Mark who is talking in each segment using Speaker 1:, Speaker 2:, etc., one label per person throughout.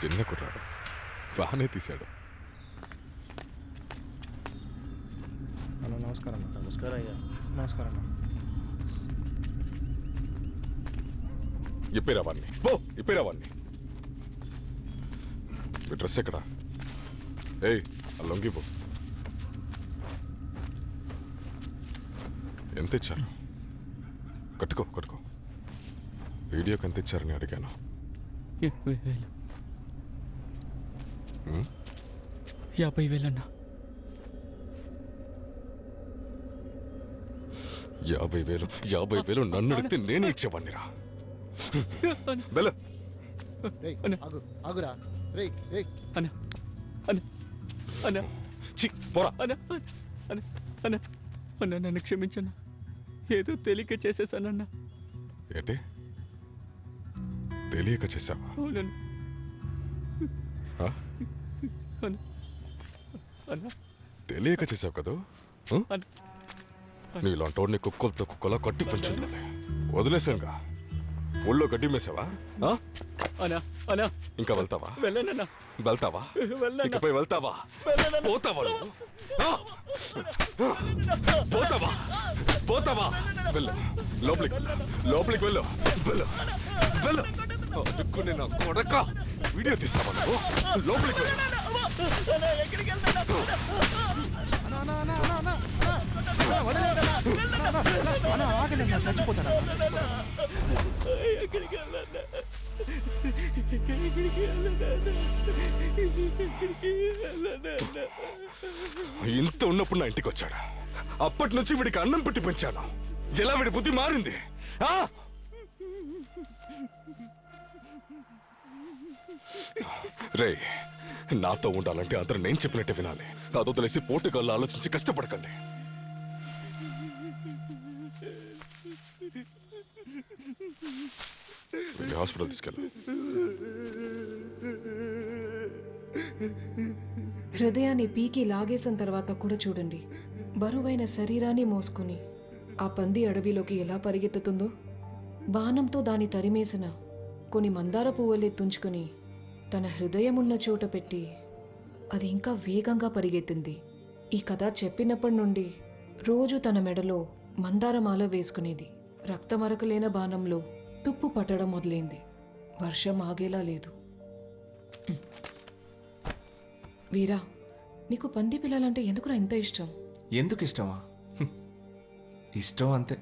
Speaker 1: చిన్న కుర్రాడు బాగానే తీశాడు.
Speaker 2: అన్న నమస్కారం.
Speaker 3: నమస్కారం అయ్యా.
Speaker 2: నమస్కారం అన్న.
Speaker 1: ఇప్పేరా వాడిని, పో ఇప్పేరా వాడిని. మీ డ్రెస్ ఎక్కడా? ఏయ్ ఆ లొంగి పో. ఎంత ఇచ్చారు? కట్టుకో కట్టుకో. వీడియోకి ఎంత ఇచ్చారని అడిగాను.
Speaker 4: 50,000. 50,000 అన్నా.
Speaker 1: 50,000 నన్ను అడిగితే నేనే ఇచ్చేవాడినిరా. వెళ్ళు.
Speaker 2: ఆగురా.
Speaker 1: పోరా.
Speaker 4: అన్నా నన్ను క్షమించన్నా, ఏదో తెలియక చేసేసానన్నా.
Speaker 1: ఏంటి తెలియక చేసావా? తెలియక చేసావు కదా. నీలాంటోడిని కుక్కలతో కుక్కలా కట్టి పెంచుండాలి. వదిలేసానుగా. ఊళ్ళో గడ్డి మేసావా? ఇంకా వెళ్తావా? వెళ్తావా? ఇకపై వెళ్తావా? పోతావా? పోతావా? పోతావా? వెళ్ళు. లోపలికి వెళ్ళు. వెళ్ళు వెళ్ళు. అనుకునే నా కొడక వీడియో తీస్తావా నువ్వు? లోపలికి వెళ్ళు.
Speaker 2: చచ్చిపోతాను.
Speaker 1: ఇంత ఉన్నప్పుడు నా ఇంటికి వచ్చాడు. అప్పటి నుంచి వీడికి అన్నం పెట్టి పెంచాను. ఎలా వీడి బుద్ధి మారింది? రే, నాతో ఉండాలంటే అందరూ నేను చెప్పినట్టే వినాలి. అది వదిలేసి పోటుగాళ్ళు ఆలోచించి కష్టపడకండి. వెళ్ళి హాస్పిటల్ తీసుకెళ్ళు.
Speaker 5: హృదయాన్ని పీకి లాగేసిన తర్వాత కూడా చూడండి, బరువైన శరీరాన్ని మోసుకుని ఆ పంది అడవిలోకి ఎలా పరిగెత్తుతుందో. బాణంతో దాన్ని తరిమేసిన కొన్ని మందార పువ్వులే తుంచుకుని తన హృదయం ఉన్న చోట పెట్టి అది ఇంకా వేగంగా పరిగెత్తింది. ఈ కథ చెప్పినప్పటి నుండి రోజు తన మెడలో మందారమాల వేసుకునేది. రక్తమరకలేన బాణంలో తుప్పు పట్టడం మొదలైంది. వర్షం ఆగేలా లేదు. వీరా, నీకు పంది పిల్లలంటే ఎందుకురా ఇంత ఇష్టం?
Speaker 6: ఎందుకు ఇష్టమా? ఇష్టం అంతే.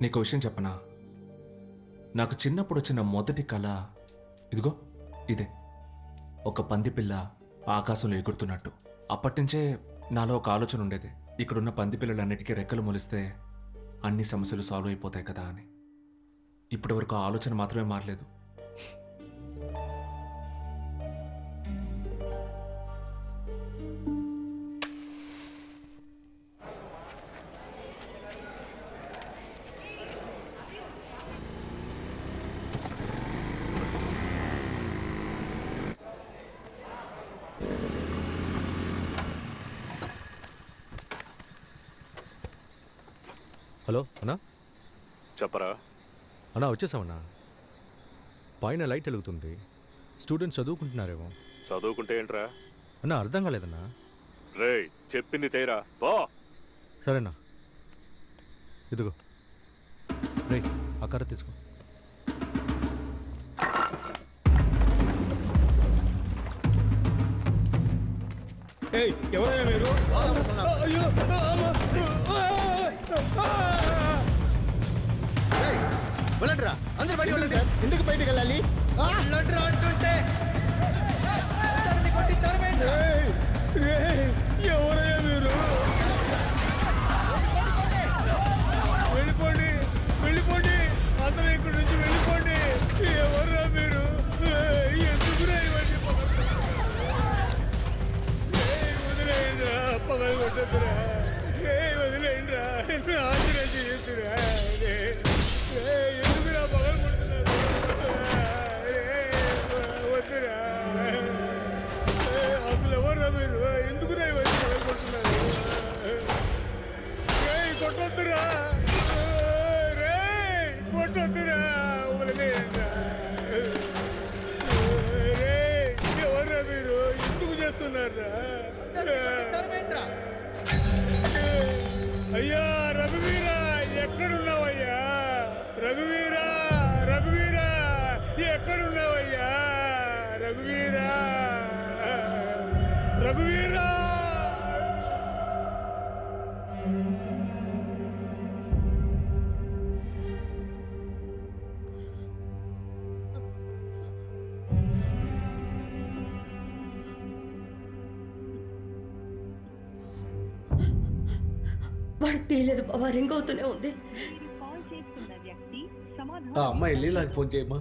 Speaker 6: నీకు విషయం చెప్పనా? నాకు చిన్నప్పుడు వచ్చిన మొదటి కళ ఇదిగో ఇదే, ఒక పంది పిల్ల ఆకాశంలో ఎగురుతున్నట్టు. అప్పటినుంచే నాలో ఒక ఆలోచన ఉండేది, ఇక్కడున్న పంది పిల్లలన్నిటికీ రెక్కలు మొలిస్తే అన్ని సమస్యలు సాల్వ్ అయిపోతాయి కదా అని. ఇప్పటి వరకు ఆ ఆలోచన మాత్రమే మారలేదు.
Speaker 7: హలో అన్నా.
Speaker 3: చెప్పరా
Speaker 7: అన్నా, వచ్చేసామన్నా. పైన లైట్ వెలుగుతుంది. స్టూడెంట్స్ చదువుకుంటున్నారేమో.
Speaker 3: చదువుకుంటే ఏంట్రా
Speaker 7: అన్నా? అర్థం కాలేదన్నా.
Speaker 3: రే, చెప్పింది చేయరా. పో.
Speaker 7: సరేనా, ఇదిగో రే, ఆ కర్ర తీసుకో.
Speaker 4: ఎవరైనా మీరు?
Speaker 2: వెళ్ళండిరా, అందరూ బయటకు వెళ్ళండి. సార్, ఎందుకు బయటకు వెళ్ళాలి? అంటుంటే
Speaker 4: ఎవరయ్యా మీరు? వెళ్ళిపోండి, వెళ్ళిపోండి, అందరూ ఇక్కడి నుంచి వెళ్ళిపోండి. ఎవర్రా మీరు? ఎందుకురా ఇవన్నీ? వదిలేయండిరా, పగలు కొట్టద్దురా. వదిలేయండిరా, ఆశ్చర్యం చేయొద్దురా. ఎందుకురా పగలు కొడుతున్నారు? వద్దురా. అసలు ఎవర్రా మీరు? ఎందుకురా ఇవన్నీ పగలు కొడుతున్నారు? కొట్టొద్దురా, కొట్టొద్దురా, వదిలేయండిరా. కొడతారా? అయ్యా రఘువీరా, ఎక్కడున్నావయ్యా? రఘువీరా, రఘువీరా, ఎక్కడున్నావయ్యా? రఘువీరా, రఘువీరా.
Speaker 8: వాడు తీయలేదు బాబా, రింగ్ అవుతూనే ఉంది.
Speaker 9: ఆ అమ్మాయి లీలాకి ఫోన్ చేయమ్మా.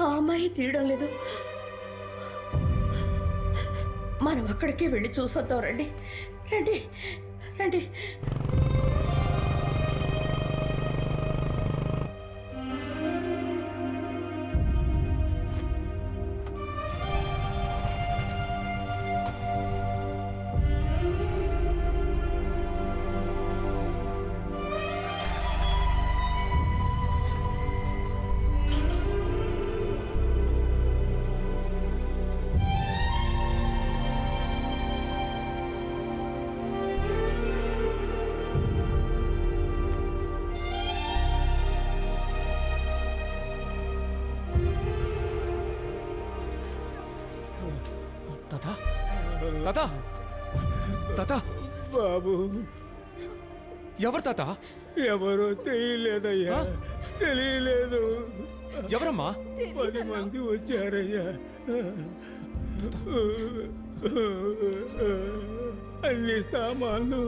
Speaker 8: ఆ అమ్మాయి తీయడం లేదు. మనం అక్కడికే వెళ్ళి చూసొద్దాం. రండి రండి రండి.
Speaker 6: తాత, తాత, తాత,
Speaker 4: బాబు,
Speaker 6: ఎవరు తాత?
Speaker 4: ఎవరో తెలియలేదయ్యా, తెలియలేదు.
Speaker 6: ఎవరమ్మా?
Speaker 4: 10 మంది వచ్చారయ్యా. అన్ని సామాన్లు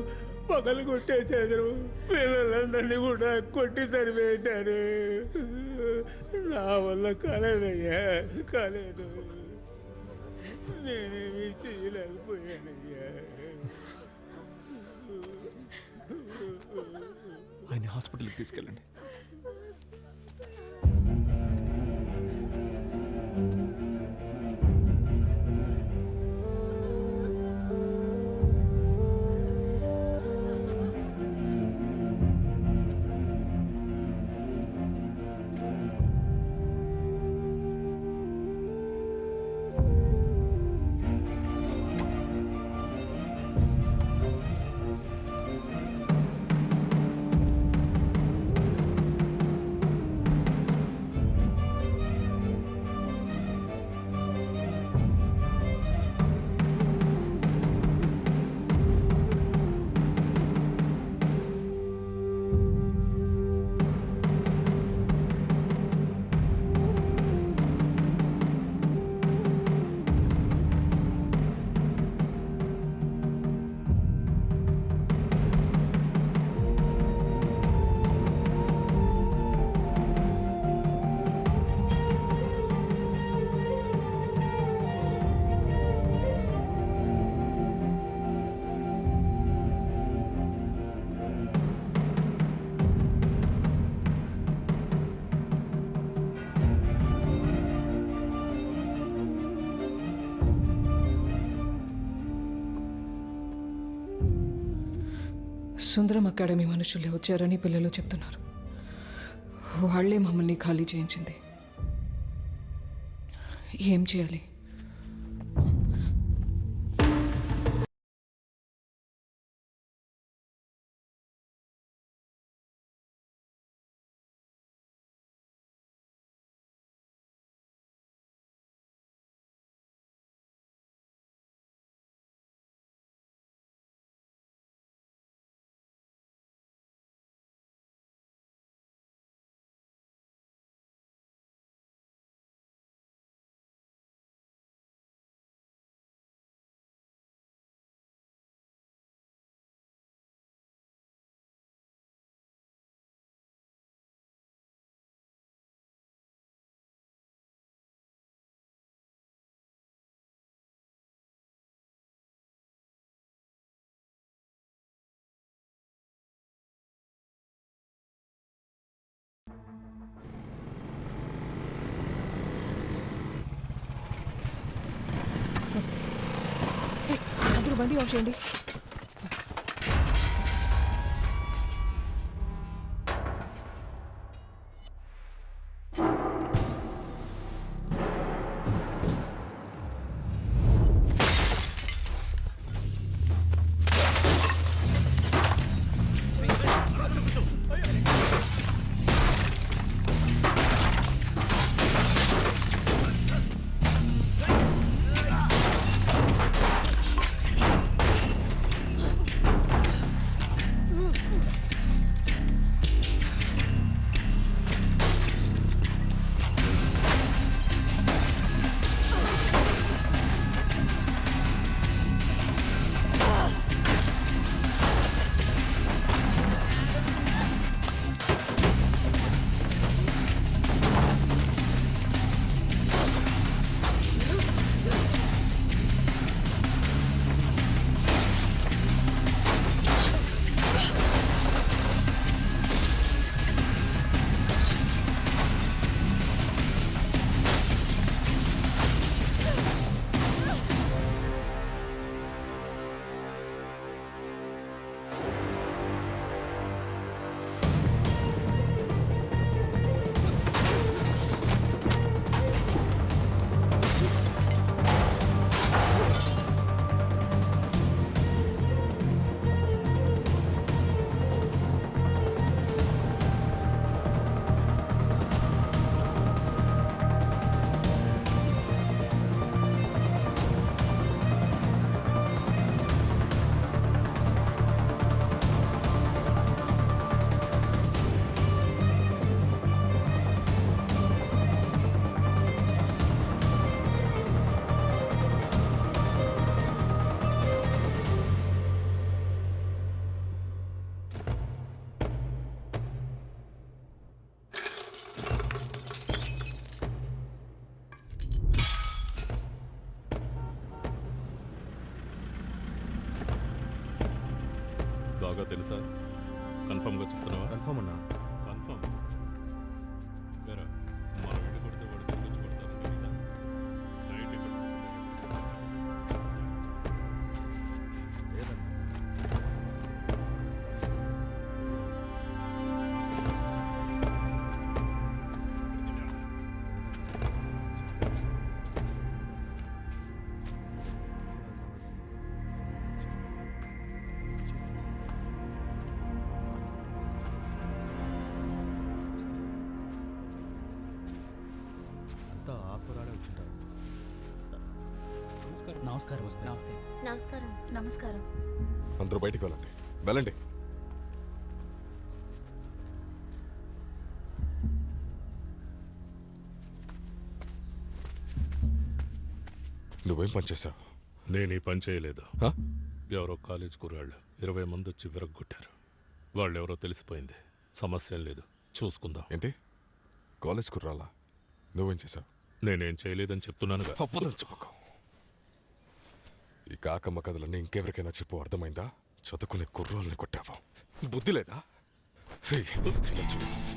Speaker 4: పగలు కొట్టేశారు. పిల్లలందరినీ కూడా కొట్టి సరివేశారు. నా వల్ల కాలేదయ్యా, కాలేదు. నేనేమి చేయలేకపోయానయ్యా.
Speaker 6: ఆయన హాస్పిటల్కి తీసుకెళ్ళండి.
Speaker 5: సుందరం అకాడమీ మనుషులే వచ్చారని పిల్లలు చెప్తున్నారు. వాళ్లే మమ్మల్ని ఖాళీ చేయించింది. ఏం చేయాలి? అందరూ బండి ఆఫ్ చేయండి.
Speaker 3: బాగా తెలుసా? కన్ఫర్మ్గా చెప్తున్నావా?
Speaker 7: కన్ఫర్మ్ అన్నా.
Speaker 3: కన్ఫర్మ్ వేరా మనం ఇటు కొడితే వాడు తిరిగి వచ్చి కొడతారు తెలీదా? నైట్ ఇక్కడ
Speaker 7: అంతా ఆకురాడే వచ్చింటారు.
Speaker 9: నమస్కారం. నమస్తే.
Speaker 10: నమస్కారం. నమస్కారం.
Speaker 1: అందరూ బయటికి వెళ్ళండి. వెళ్ళండి. నువ్వేం పని చేశావు?
Speaker 3: నేను ఈ పని చేయలేదు. ఎవరో కాలేజ్ కుర్రాళ్ళు 20 మంది వచ్చి విరగ్గొట్టారు. వాళ్ళెవరో తెలిసిపోయింది. సమస్య లేదు, చూసుకుందాం.
Speaker 1: ఏంటి కాలేజ్ కుర్రాలా? నువ్వేం చేశావు?
Speaker 3: నేనేం చేయలేదని చెప్తున్నానుగా.
Speaker 1: అప్పుదని చెప్పుకో. ఈ కాకమ్మ కథలన్నీ ఇంకెవరికైనా చెప్పు, అర్థమైందా? చదువుకునే కుర్రోల్ని కొట్టావు, బుద్ధి లేదా?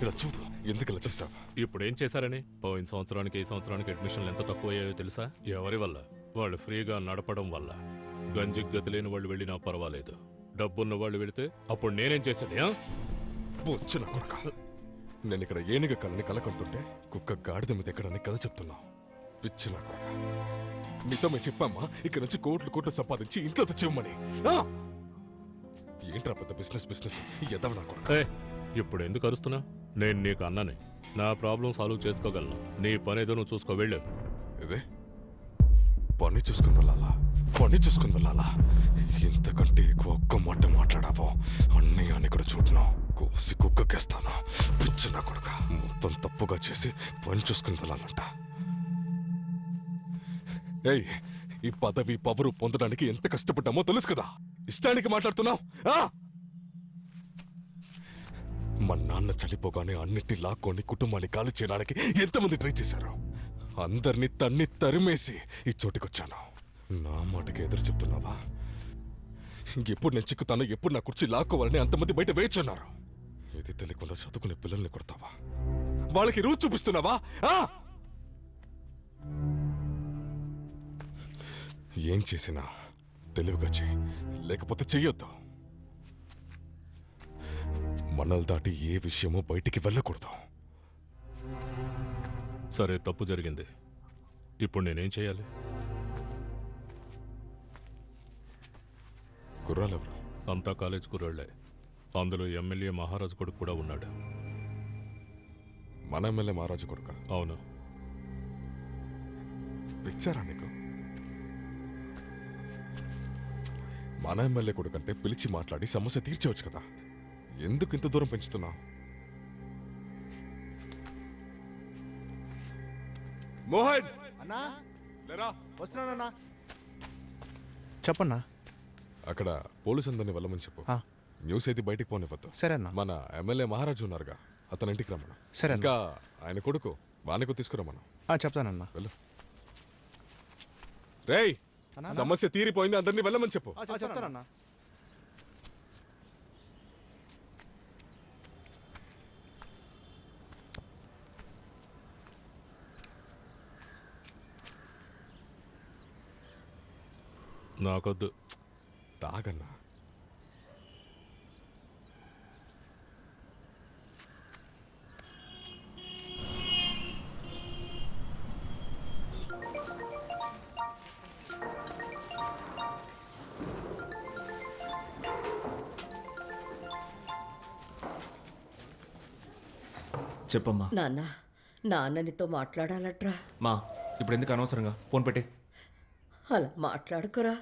Speaker 1: ఇలా చూడు, ఎందుకు ఇలా చేశావు?
Speaker 3: ఇప్పుడు ఏం చేశారని? పోయిన సంవత్సరానికి ఈ సంవత్సరానికి అడ్మిషన్లు ఎంత తక్కువ అయ్యాయో తెలుసా? ఎవరి వల్ల? వాళ్ళు ఫ్రీగా నడపడం వల్ల. గంజికి గతి లేని వాళ్ళు వెళ్ళినా పర్వాలేదు, డబ్బున్న వాళ్ళు వెళితే అప్పుడు నేనేం చేసేది?
Speaker 1: వచ్చిన కొరక, నేను ఇక్కడ ఏనుగ కళని కలకంటుంటే కుక్క గాడిద మీద ఎక్కడని కథ చెప్తున్నావు. పిచ్చిన కొరక, నీతో మేము చెప్పామా ఇక్కడ నుంచి కోట్లు సంపాదించి ఇంట్లో తెచ్చివ్వమని? ఏంట్రా పెద్ద బిజినెస్ ఎదవ నా కొరక.
Speaker 3: ఇప్పుడు ఎందుకు అరుస్తున్నా? నేను నీకు అన్ననే, నా ప్రాబ్లం సాల్వ్ చేసుకోగలను. నీ పని ఏదో నువ్వు చూసుకో, వెళ్ళు.
Speaker 1: ఇదే పని చూసుకుని వెళ్ళాలా? ఇంతకంటే ఎక్కువ ఒక్క మాట మాట్లాడావో అన్నయ్య అని కూడా చూడను, కోసి కుక్కకేస్తాను. పిచ్చిన కొడక, మొత్తం తప్పుగా చేసి పని చూసుకుని వెళ్ళాలంట. ఏయ్, ఈ పదవి పవరు పొందడానికి ఎంత కష్టపడ్డామో తెలుసు కదా. ఇష్టానికి మాట్లాడుతున్నావు? మా నాన్న చనిపోగానే అన్నిటిని లాక్కొని కుటుంబాన్ని ఖాళీ చేయడానికి ఎంతమంది ట్రై చేశారు? అందరినీ తరిమేసి ఈ చోటికొచ్చాను. నా మాటకి ఎదురు చెప్తున్నావా? ఎప్పుడు నేను చిక్కుతానో, ఎప్పుడు నా కుర్చీ లాక్కోవాలని అంతమంది బయట వేచున్నారు. ఇది తెలియకుండా చదువుకునే పిల్లల్ని కొడతావా? వాళ్ళకి రూట్ చూపిస్తున్నావా? ఏం చేసినా తెలివిగా చెయ్యి, లేకపోతే చెయ్యొద్దు. మనల్ దాటి ఏ విషయమో బయటికి వెళ్ళకూడదు.
Speaker 3: సరే, తప్పు జరిగింది. ఇప్పుడు నేనేం చేయాలి?
Speaker 1: కుర్రాలెవరు?
Speaker 3: అంతా కాలేజ్ కుర్రాళ్లే. అందులో ఎమ్మెల్యే మహారాజు కొడుకు కూడా ఉన్నాడు.
Speaker 1: మన ఎమ్మెల్యే మహారాజు కొడుక?
Speaker 3: అవును.
Speaker 1: పిచ్చారా నీకు? మన ఎమ్మెల్యే కొడుకంటే పిలిచి మాట్లాడి సమస్య తీర్చవచ్చు కదా. ఎందుకు ఇంత దూరం పెంచుతున్నావు? మోహన్
Speaker 7: అన్నా
Speaker 1: లేరా?
Speaker 7: వస్తున్నానన్నా. చెప్పన్నా.
Speaker 1: అక్కడ పోలీసు అందరిని వెళ్ళమని చెప్పు. న్యూస్ అయితే బయటికి పోనివ్వద్దు.
Speaker 7: సరే అన్న.
Speaker 1: మన ఎమ్మెల్యే మహారాజు ఉన్నారుగా, అతని ఇంటికి రమ్మను.
Speaker 7: సరే.
Speaker 1: ఇంకా ఆయన కొడుకు వానికి తీసుకురమ్మను.
Speaker 7: చెప్తానన్నా.
Speaker 1: వెళ్ళు. రేయ్, సమస్య తీరిపోయింది, అందరినీ వెళ్ళమని చెప్పు.
Speaker 7: చెప్తానన్నా.
Speaker 3: నాకొద్దు.
Speaker 1: తాగన్నా.
Speaker 6: చెప్పమ్మా.
Speaker 8: నాన్న నీతో మాట్లాడాలట్రా.
Speaker 6: మా ఇప్పుడు ఎందుకు అనవసరంగా ఫోన్ పెట్టే?
Speaker 8: అలా మాట్లాడుకురా.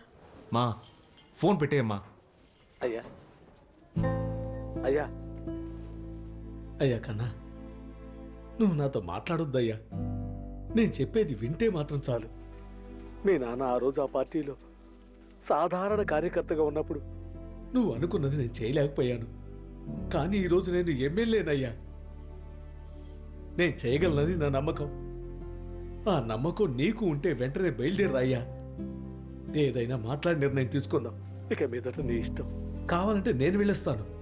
Speaker 6: మా ఫోన్ పెట్టేయమ్మా.
Speaker 9: అయ్యా అయ్యా అయ్యా కన్నా, నువ్వు నాతో మాట్లాడొద్దయ్యా. నేను చెప్పేది వింటే మాత్రం చాలు. మీ నాన్న ఆ రోజు ఆ పార్టీలో సాధారణ కార్యకర్తగా ఉన్నప్పుడు నువ్వు అనుకున్నది నేను చేయలేకపోయాను. కానీ ఈరోజు నేను ఎమ్మెల్యేనయ్యా. నేను చేయగలనని నా నమ్మకం. ఆ నమ్మకం నీకు ఉంటే వెంటనే బయలుదేరయ్యా. ఏదైనా మాట్లాడి నిర్ణయం తీసుకుందాం. ఇక మీదట నీ ఇష్టం. కావాలంటే నేను వెళ్ళొస్తాను.